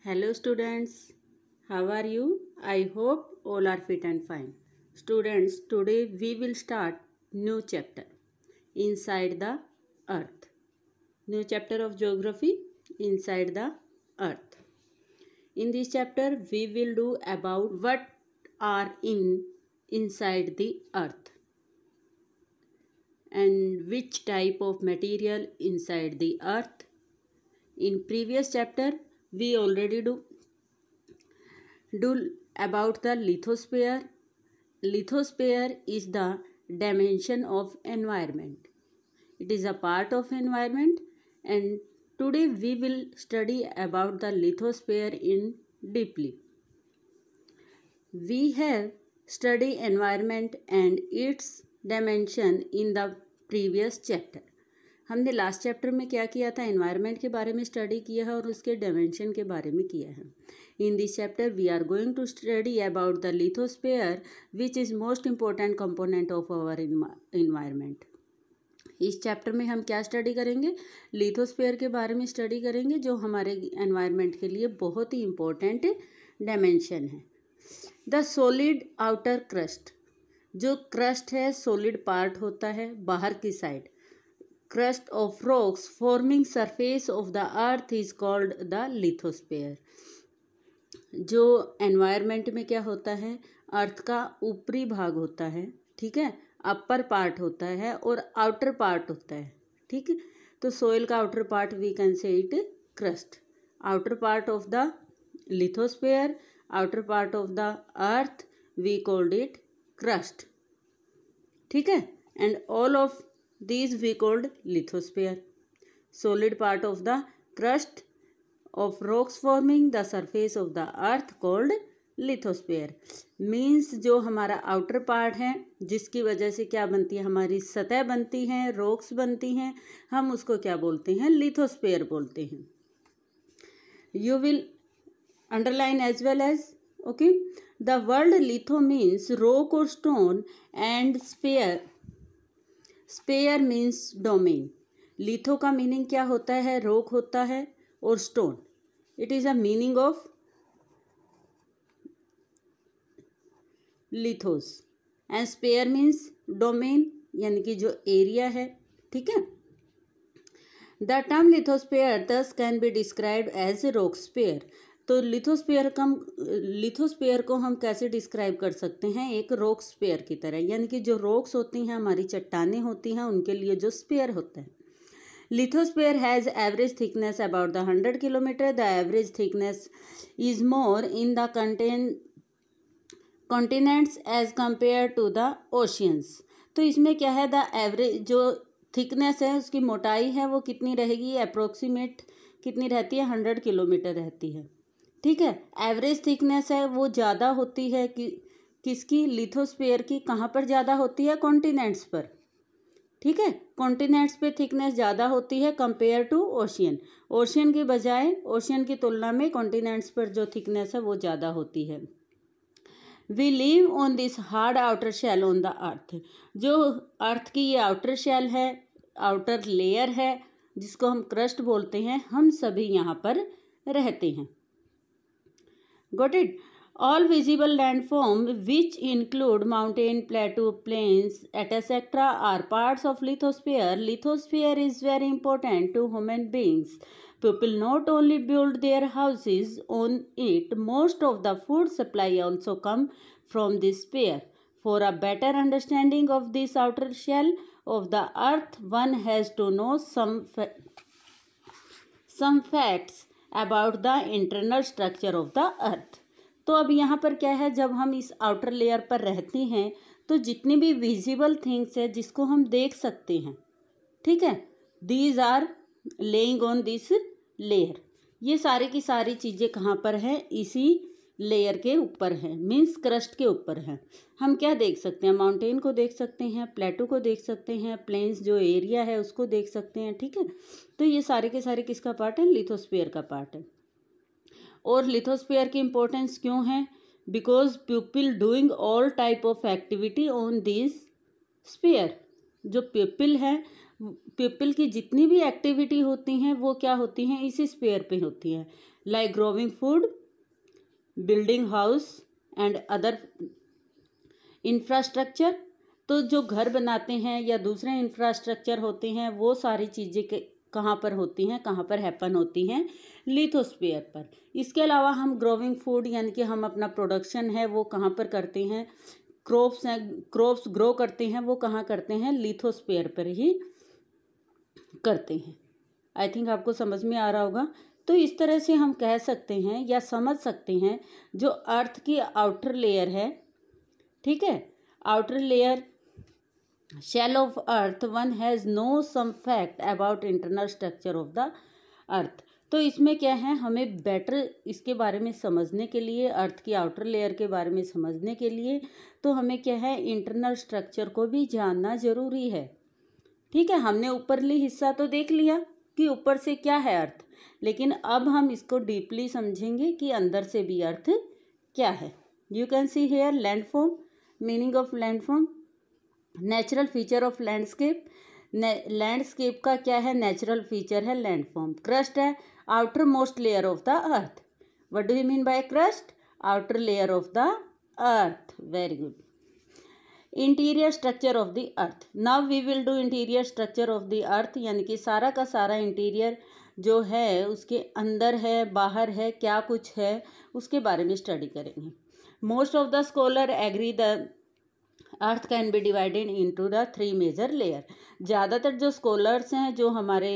Hello students, how are you? I hope all are fit and fine. Students, today we will start new chapter Inside the Earth. New chapter of geography Inside the Earth. In this chapter we will do about what are inside the earth and which type of material inside the earth. In previous chapter we already do about the lithosphere. Lithosphere is the dimension of environment. It is a part of environment, and today we will study about the lithosphere in deeply. We have studied environment and its dimension in the previous chapter. हमने last chapter में क्या किया था? Environment के बारे में study किया है और उसके डायमेंशन के बारे में किया है. In this chapter we are going to study about the lithosphere which is most important component of our environment. इस चैप्टर में हम क्या स्टडी करेंगे? लिथोस्फीयर के बारे में स्टडी करेंगे, जो हमारे एनवायरनमेंट के लिए बहुत ही इम्पोर्टेंट डायमेंशन है. द सॉलिड आउटर क्रस्ट, जो क्रस्ट है सॉलिड पार्ट होता है बाहर की side. Crust of rocks forming surface of the earth is called the lithosphere. जो एनवायरनमेंट में क्या होता है? अर्थ का ऊपरी भाग होता है, ठीक है, अपर पार्ट होता है और आउटर पार्ट होता है, ठीक है. तो सोइल का outer part we can say it crust. Outer part of the lithosphere, outer part of the earth we called it crust, ठीक है. And all of these we called lithosphere. Solid part of the crust of rocks forming the surface of the earth called lithosphere. Means जो हमारा outer part है, जिसकी वजह से क्या बनती है? हमारी सतह बनती है, rocks बनती हैं, हम उसको क्या बोलते हैं? lithosphere बोलते हैं. You will underline as well as, okay. The word litho means rock or stone and sphere means domain. Litho का मीनिंग क्या होता है? रॉक होता है और stone. It is a meaning of lithos. And sphere means domain, यानी कि जो एरिया है, ठीक है. The term lithosphere thus can be described as rock sphere. तो लिथोस्फीयर को हम कैसे डिस्क्राइब कर सकते हैं? एक रॉक स्पेयर की तरह, यानी कि जो रॉक्स होती हैं, हमारी चट्टानें होती हैं, उनके लिए जो स्पेयर होता है. Lithosphere has average thickness about the 100 kilometre. The average thickness is more in the continents as compare to the oceans. तो इसमें क्या है? द एवरेज जो थिकनेस है, उसकी मोटाई है, वो कितनी रहेगी? अप्रोक्सीमेट कितनी रहती है? 100 किलोमीटर रहती है, ठीक है. एवरेज थिकनेस है वो ज़्यादा होती है कि किसकी? लिथोस्फीयर की. कहाँ पर ज़्यादा होती है? कॉन्टिनेंट्स पर, ठीक है. कॉन्टिनेंट्स पे थिकनेस ज़्यादा होती है कंपेयर टू ओशियन. ओशियन की बजाय, ओशियन की तुलना में कॉन्टिनेंट्स पर जो थिकनेस है वो ज़्यादा होती है. We live on this hard outer shell on the earth. जो अर्थ की ये आउटर शेल है, आउटर लेयर है, जिसको हम क्रस्ट बोलते हैं, हम सभी यहाँ पर रहते हैं. Got it? All visible landform which include mountain, plateau, plains, etc. are parts of lithosphere. Lithosphere is very important to human beings. People not only build their houses on it, most of the food supply also come from this sphere. For a better understanding of this outer shell of the earth, one has to know some facts about the internal structure of the earth. तो अब यहाँ पर क्या है? जब हम इस outer layer पर रहते हैं तो जितनी भी विजिबल थिंग्स है, जिसको हम देख सकते हैं, ठीक है, these are laying on this layer. ये सारी की सारी चीज़ें कहाँ पर हैं? इसी लेयर के ऊपर है, मीन्स क्रस्ट के ऊपर है. हम क्या देख सकते हैं? माउंटेन को देख सकते हैं, प्लेटो को देख सकते हैं, प्लेन्स जो एरिया है उसको देख सकते हैं, ठीक है. तो ये सारे के सारे किसका पार्ट है? लिथोस्फीयर का पार्ट है. और लिथोस्फीयर की इम्पोर्टेंस क्यों है? Because people doing all type of activity on this sphere. जो पीपल है, पीपल की जितनी भी एक्टिविटी होती हैं वो क्या होती हैं? इसी स्फीयर पे होती हैं. Like growing food, building house and other infrastructure. तो जो घर बनाते हैं या दूसरे इंफ्रास्ट्रक्चर होते हैं वो सारी चीज़ें कहाँ पर होती हैं, कहाँ पर हैपन होती हैं, लिथोस्फीयर पर। इसके अलावा हम ग्रोइंग फूड यानी कि हम अपना प्रोडक्शन है वो कहाँ पर करते हैं, क्रॉप्स हैं, क्रॉप्स ग्रो करते हैं वो कहाँ करते हैं, लिथोस्फीयर पर ही करते हैं। आई थिंक आपको समझ में आ रहा होगा। तो इस तरह से हम कह सकते हैं या समझ सकते हैं जो अर्थ की आउटर लेयर है, ठीक है, outer layer shell of earth, one has no some fact about internal structure of the earth. तो इसमें क्या है, हमें बेटर इसके बारे में समझने के लिए, अर्थ की आउटर लेयर के बारे में समझने के लिए, तो हमें क्या है, इंटरनल स्ट्रक्चर को भी जानना ज़रूरी है। ठीक है, हमने ऊपरली हिस्सा तो देख लिया कि ऊपर से क्या है अर्थ, लेकिन अब हम इसको डीपली समझेंगे कि अंदर से भी अर्थ क्या है। You can see here landform, meaning of landform, natural feature of landscape. Landscape का क्या है, नेचुरल फीचर है लैंडफॉर्म। क्रस्ट है outer most layer of the earth. What do you mean by crust, outer layer of the earth. Very good. Interior structure of the earth, now we will do interior structure of the earth, यानी कि सारा का सारा interior जो है उसके अंदर है, बाहर है, क्या कुछ है, उसके बारे में स्टडी करेंगे। Most of the scholar agree the earth can be divided into the 3 major layer. ज़्यादातर जो स्कॉलर्स हैं, जो हमारे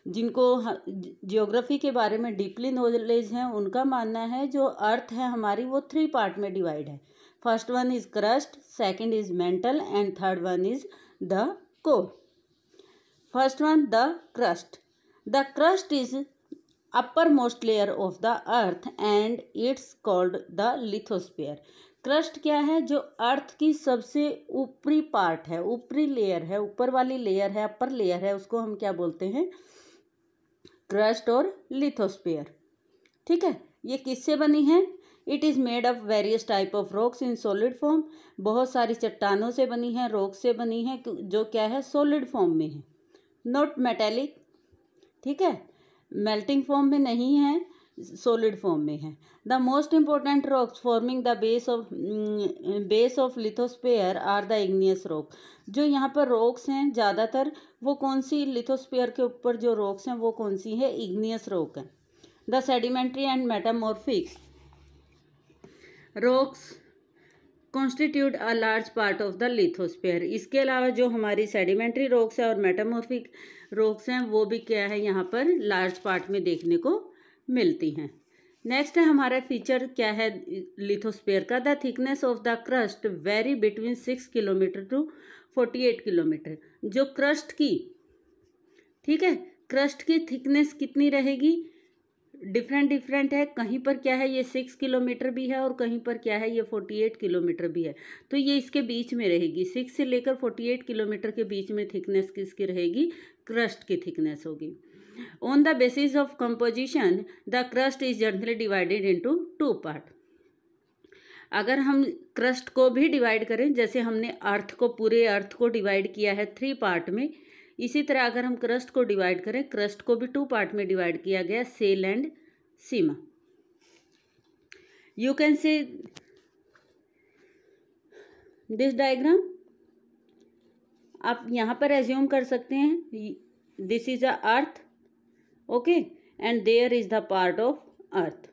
जिनको जियोग्राफी के बारे में डीपली नॉलेज है, उनका मानना है जो अर्थ है हमारी वो 3 पार्ट में डिवाइड है। First one is crust, second is mental and third one is the core. First one the crust. The crust is upper most layer of the earth and it's called the lithosphere. Crust क्या है, जो earth की सबसे ऊपरी part है, ऊपरी layer है, ऊपर वाली लेयर है, अपर लेयर है, उसको हम क्या बोलते हैं, क्रस्ट और लिथोस्फीयर। ठीक है, ये किससे बनी है, it is made of various type of rocks in solid form. बहुत सारी चट्टानों से बनी है, रॉक से बनी है, जो क्या है, सॉलिड फॉर्म में है, नॉट मेटेलिक। ठीक है, मेल्टिंग फॉर्म में नहीं है, सॉलिड फॉर्म में है। The most important rocks forming the base of lithosphere are the igneous rock. जो यहाँ पर रॉक्स हैं ज़्यादातर, वो कौन सी, लिथोस्फीयर के ऊपर जो रॉक्स हैं वो कौन सी है, इग्नियस रॉक है। The sedimentary and metamorphic rocks constitute a large part of the lithosphere. इसके अलावा जो हमारी सेडिमेंट्री रॉक्स है और मेटामॉर्फिक रॉक्स हैं वो भी क्या है, यहाँ पर लार्ज पार्ट में देखने को मिलती हैं। नेक्स्ट है हमारा फीचर क्या है लिथोस्फीयर का, the thickness of the crust vary between 6 kilometre to 48 kilometre. जो क्रस्ट की, ठीक है, क्रस्ट की थिकनेस कितनी रहेगी, डिफरेंट है। कहीं पर क्या है ये 6 किलोमीटर भी है और कहीं पर क्या है ये 48 किलोमीटर भी है। तो ये इसके बीच में रहेगी, 6 से लेकर 48 किलोमीटर के बीच में थिकनेस किसकी रहेगी, क्रस्ट की थिकनेस होगी। On the basis of composition, the crust is generally divided into 2 parts. अगर हम क्रस्ट को भी डिवाइड करें, जैसे हमने अर्थ को, पूरे अर्थ को डिवाइड किया है 3 पार्ट में, इसी तरह अगर हम क्रस्ट को डिवाइड करें, क्रस्ट को भी 2 पार्ट में डिवाइड किया गया, sial and sima. You can see this diagram, आप यहाँ पर एज्यूम कर सकते हैं this is a earth, okay, and there is the part of earth.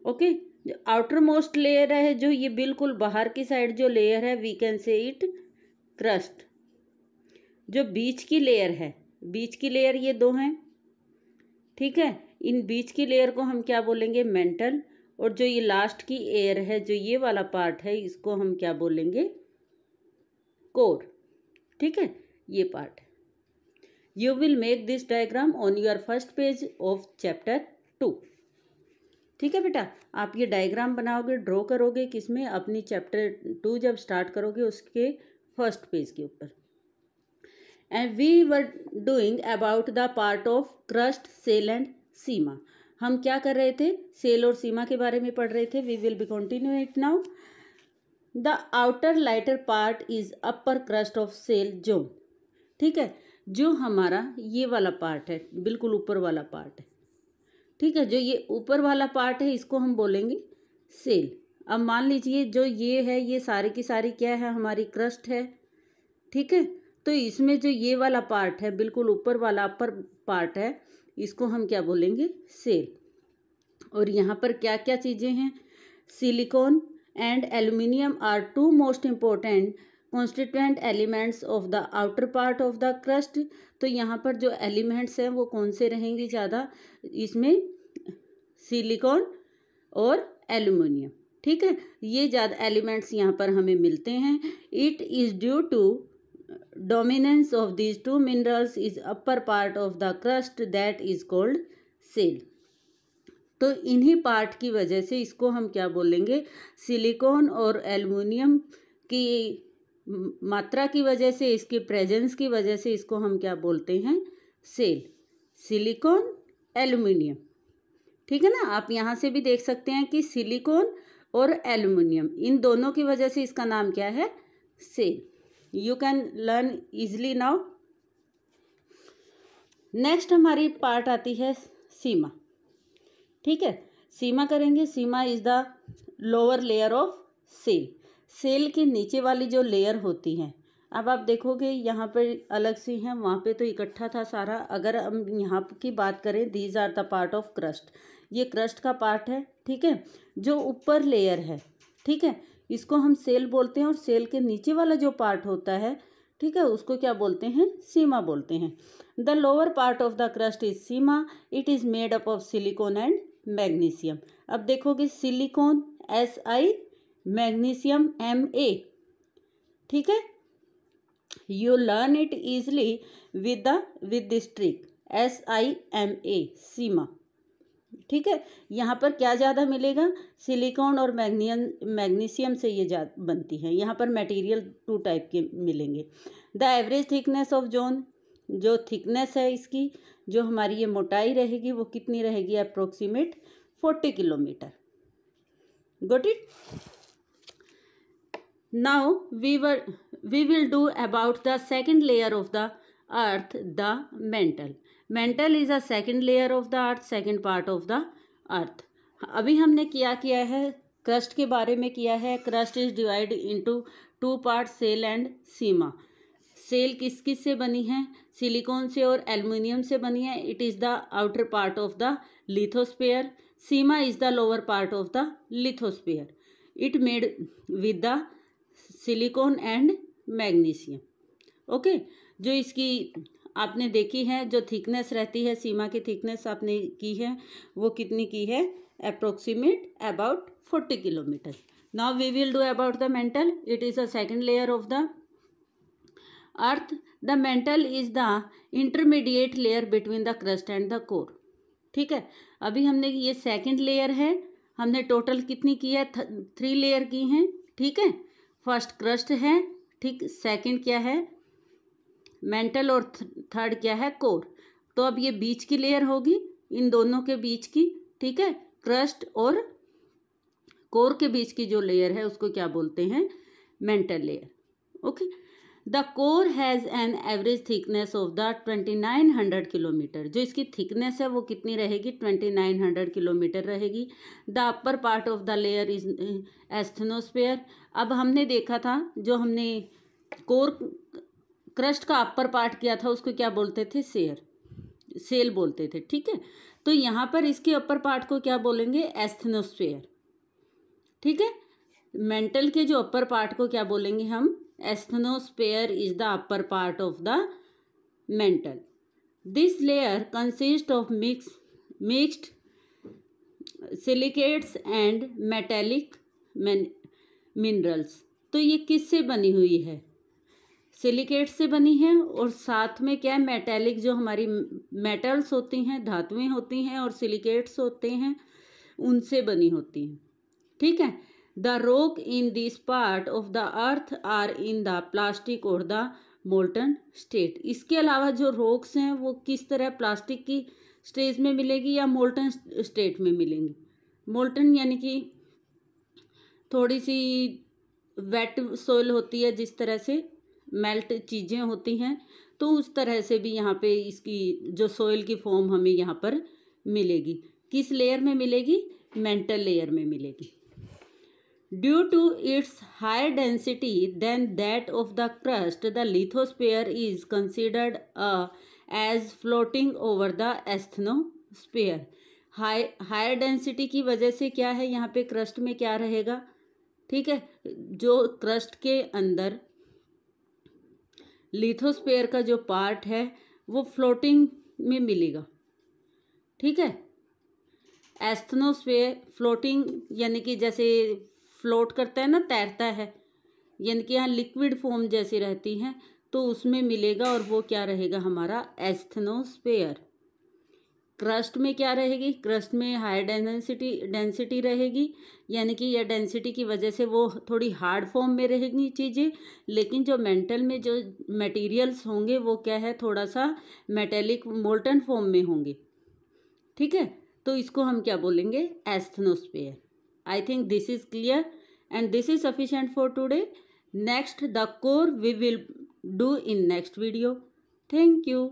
Okay, जो आउटर मोस्ट लेयर है, जो ये बिल्कुल बाहर की साइड जो लेयर है, we can say it crust. जो बीच की लेयर है, बीच की लेयर ये 2 हैं, ठीक है, इन बीच की लेयर को हम क्या बोलेंगे, मेंटल। और जो ये लास्ट की एयर है, जो ये वाला पार्ट है, इसको हम क्या बोलेंगे, कोर। ठीक है, ये पार्ट है। You will make this diagram on your first page of chapter 2। ठीक है बेटा, आप ये डायग्राम बनाओगे, ड्रॉ करोगे, किसमें, अपनी चैप्टर 2 जब स्टार्ट करोगे उसके फर्स्ट पेज के ऊपर। And we were doing about the part of crust, sial and sima. हम क्या कर रहे थे, सेल और सीमा के बारे में पढ़ रहे थे। We will be continue it now. The outer lighter part is upper crust of sial zone. ठीक है, जो हमारा ये वाला पार्ट है, बिल्कुल ऊपर वाला पार्ट है, ठीक है। जो ये ऊपर वाला पार्ट है इसको हम बोलेंगे सेल। अब मान लीजिए जो ये है ये सारी की सारी क्या है, हमारी क्रस्ट है, ठीक है। तो इसमें जो ये वाला पार्ट है, बिल्कुल ऊपर वाला अपर पार्ट है, इसको हम क्या बोलेंगे, सेल। और यहाँ पर क्या क्या चीज़ें हैं, silicon and aluminium are two most important constituent elements of the outer part of the crust. तो यहाँ पर जो एलिमेंट्स हैं वो कौन से रहेंगे ज़्यादा, इसमें सिलिकॉन और एल्यूमिनियम, ठीक है। ये ज़्यादा एलिमेंट्स यहाँ पर हमें मिलते हैं। It is due to dominance of these two minerals is upper part of the crust that is called sial. तो इन्हीं पार्ट की वजह से इसको हम क्या बोलेंगे, सिलिकॉन और एल्युमिनियम की मात्रा की वजह से, इसकी प्रेजेंस की वजह से इसको हम क्या बोलते हैं, सेल। सिलिकॉन एल्युमिनियम, ठीक है ना। आप यहाँ से भी देख सकते हैं कि सिलिकॉन और एल्युमिनियम इन दोनों की वजह से इसका नाम क्या है, sial. You can learn easily now. Next हमारी पार्ट आती है सीमा, ठीक है। सीमा करेंगे। Sima is the lower layer of sial. Sial के नीचे वाली जो लेयर होती है, अब आप देखोगे यहाँ पर अलग सी हैं, वहाँ पे तो इकट्ठा था सारा। अगर हम यहाँ की बात करें, these are the part of crust, ये क्रस्ट का पार्ट है, ठीक है। जो ऊपर लेयर है, ठीक है, इसको हम सेल बोलते हैं। और सेल के नीचे वाला जो पार्ट होता है, ठीक है, उसको क्या बोलते हैं, सीमा बोलते हैं। The lower part of the crust is Seema. It is made up of silicon and magnesium. अब देखोगे सिलिकॉन Si, मैग्नीशियम Ma, ठीक है। You learn it easily with this trick, SiMa, सीमा, ठीक है। यहाँ पर क्या ज़्यादा मिलेगा, सिलिकॉन और मैग्नीशियम से ये ज़्यादा बनती है। यहाँ पर मटेरियल 2 टाइप के मिलेंगे। The average thickness of zone, जो थिकनेस है इसकी, जो हमारी ये मोटाई रहेगी वो कितनी रहेगी, approximate 40 kilometre. Got it. Now we will do about the second layer of the earth, the mantle. Mantle is a second layer of the earth, second part of the earth. अभी हमने किया है, क्रस्ट के बारे में किया है। Crust is divide into 2 part, sial and sima. Sial किस किस से बनी है, सिलिकॉन से और एल्युमिनियम से बनी है। It is the outer part of the lithosphere. Seema is the lower part of the lithosphere. It made with the silicon and magnesium. Okay, जो इसकी आपने देखी है, जो थिकनेस रहती है, सीमा की थिकनेस आपने की है, वो कितनी की है, approximate about 40 kilometre. Now we will do about the mantle. It is a second layer of the earth. The mantle is the intermediate layer between the crust and the core, ठीक है। अभी हमने ये सेकंड लेयर है, हमने total कितनी की है, 3 लेयर की हैं, ठीक है। फर्स्ट क्रस्ट है, ठीक, सेकंड क्या है, मेंटल, और थर्ड क्या है, कोर। तो अब ये बीच की लेयर होगी, इन दोनों के बीच की, ठीक है। क्रस्ट और कोर के बीच की जो लेयर है उसको क्या बोलते हैं, mental layer. Okay. The core has an average thickness of the 2900 kilometre. जो इसकी थिकनेस है वो कितनी रहेगी, 2900 किलोमीटर रहेगी। The upper part of the layer is asthenosphere. अब हमने देखा था, जो हमने कोर क्रस्ट का अपर पार्ट किया था उसको क्या बोलते थे, सेल बोलते थे, ठीक है। तो यहाँ पर इसके अपर पार्ट को क्या बोलेंगे, एस्थनोस्फेयर, ठीक है। मेंटल के जो अपर पार्ट को क्या बोलेंगे हम, asthenosphere is the upper part of the mantle. This layer consist of mixed silicates and metallic minerals. तो ये किससे बनी हुई है, सिलिकेट से बनी है, और साथ में क्या है, मेटेलिक, जो हमारी मेटल्स होती हैं, धातुएं होती हैं, और सिलिकेट्स होते हैं, उनसे बनी होती हैं, ठीक है। The rock in this part of the earth are in the plastic और द मोल्टन स्टेट। इसके अलावा जो रॉक्स हैं वो किस तरह, प्लास्टिक की स्टेज में मिलेगी या मोल्टन स्टेट में मिलेंगी। मोल्टन यानी कि थोड़ी सी वेट सोइल होती है, जिस तरह से मेल्ट चीज़ें होती हैं, तो उस तरह से भी यहाँ पे इसकी जो सोइल की फॉर्म हमें यहाँ पर मिलेगी, किस लेयर में मिलेगी? मेंटल लेयर में मिलेगी। Due to its higher density than that of the crust, the lithosphere is considered as floating over the asthenosphere. Higher density की वजह से क्या है, यहाँ पे क्रस्ट में क्या रहेगा? ठीक है, जो क्रस्ट के अंदर लिथोस्फीयर का जो पार्ट है वो फ्लोटिंग में मिलेगा। ठीक है, एस्थनोस्फीयर फ्लोटिंग यानी कि जैसे फ्लोट करता है ना, तैरता है, यानी कि यहाँ लिक्विड फॉर्म जैसी रहती हैं, तो उसमें मिलेगा और वो क्या रहेगा हमारा? एस्थनोस्फीयर। क्रस्ट में क्या रहेगी? क्रस्ट में हाई डेंसिटी रहेगी, यानी कि यह डेंसिटी की वजह से वो थोड़ी हार्ड फॉर्म में रहेगी चीज़ें, लेकिन जो मेंटल में जो मटेरियल्स होंगे वो क्या है? थोड़ा सा मेटेलिक मोल्टन फॉर्म में होंगे। ठीक है, तो इसको हम क्या बोलेंगे? Asthenosphere. I think this is clear and this is sufficient for today. Next the core we will do in next video. Thank you.